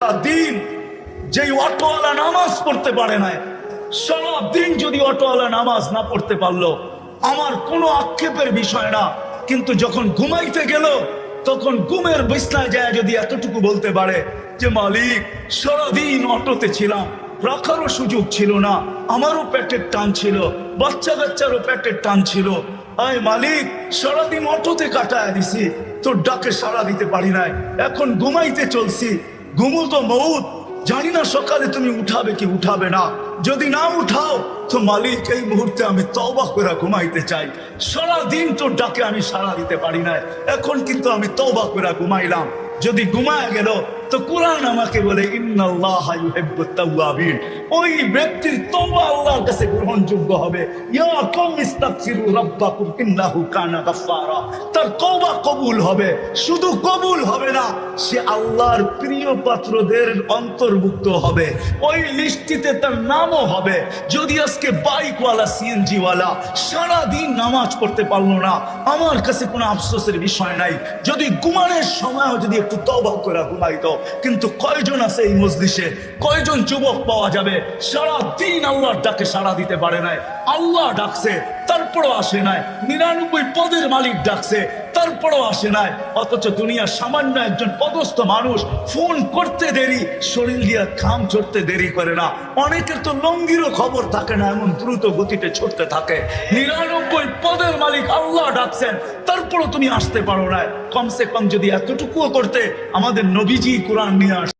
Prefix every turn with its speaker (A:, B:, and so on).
A: দিন যেই অটোওয়ালা নামাজ পড়তে পারে না, সারা দিন যদি অটোওয়ালা নামাজ না পড়তে পারলো আমার কোনো আক্ষেপের বিষয় না, কিন্তু যখন ঘুমাইতে গেল তখন ঘুমের বিছনায় যায় যদি এতটুকু বলতে পারে যে মালিক সারাদিন অটোতে ছিলাম, রাখারও সুযোগ ছিল না, আমারও পেটের টান ছিল, বাচ্চা কাচ্চারও পেটের টান ছিল, আয় মালিক সারাদিন অটোতে কাটায় দিছি, তোর ডাকে সাড়া দিতে পারি নাই, এখন ঘুমাইতে চলছি, ঘুমু তো মউত, জানি না সকালে তুমি উঠাবে কি উঠাবে না, যদি না উঠাও তো মালিক এই মুহূর্তে আমি তওবা করে ঘুমাইতে চাই, সারাদিন তোর ডাকে আমি সাড়া দিতে পারি নাই, এখন কিন্তু আমি তওবা করে ঘুমাইলাম। যদি ঘুমায় গেল তো কোরআন আমাকে বলে ইন্নাল্লাহা ইউহিব্বুত তাওয়াবিন, ওই ব্যক্তির তওবা আল্লাহর কাছে গ্রহণযোগ্য হবে। ইয়া কওমি ইস্তাগফিরু রাব্বাকুম ইন্নাহু কানা গাফফারা, তার তওবা কবুল হবে, শুধু কবুল হবে না, সে আল্লাহর প্রিয় পাত্রদের অন্তর্ভুক্ত হবে, ওই লিস্টিতে তার নামও হবে। যদি আজকে বাইকওয়ালা সিএনজিওয়ালা সারাদিন নামাজ পড়তে পারলো না, আমার কাছে কোনো আফসোসের বিষয় নাই, যদি ঘুমানোর সময়ও যদি একটু তওবা করে ঘুমাইতো। কিন্তু কয়জন আছে এই মজলিসে, কয়জন যুবক পাওয়া যাবে সারা দিন আল্লাহর ডাকে সাড়া দিতে পারে নাই, আল্লাহ ডাকছে তারপরও আসে নাই, 99 পদের মালিক ডাকছে তারপরও আসে নাই, অথচ দুনিয়ার সামান্য একজন পদস্থ মানুষ ফোন করতে দেরি, শরীর দিয়া ঘাম ছড়তে দেরি করে না, অনেকের তো লঙ্গিরও খবর থাকে না, এমন দ্রুত গতিতে ছড়তে থাকে। 99 পদের মালিক আল্লাহ ডাকছেন তারপরও তুমি আসতে পারো না, কমসে কম যদি এতটুকুও করতে, আমাদের নবীজি কোরআন নিয়ে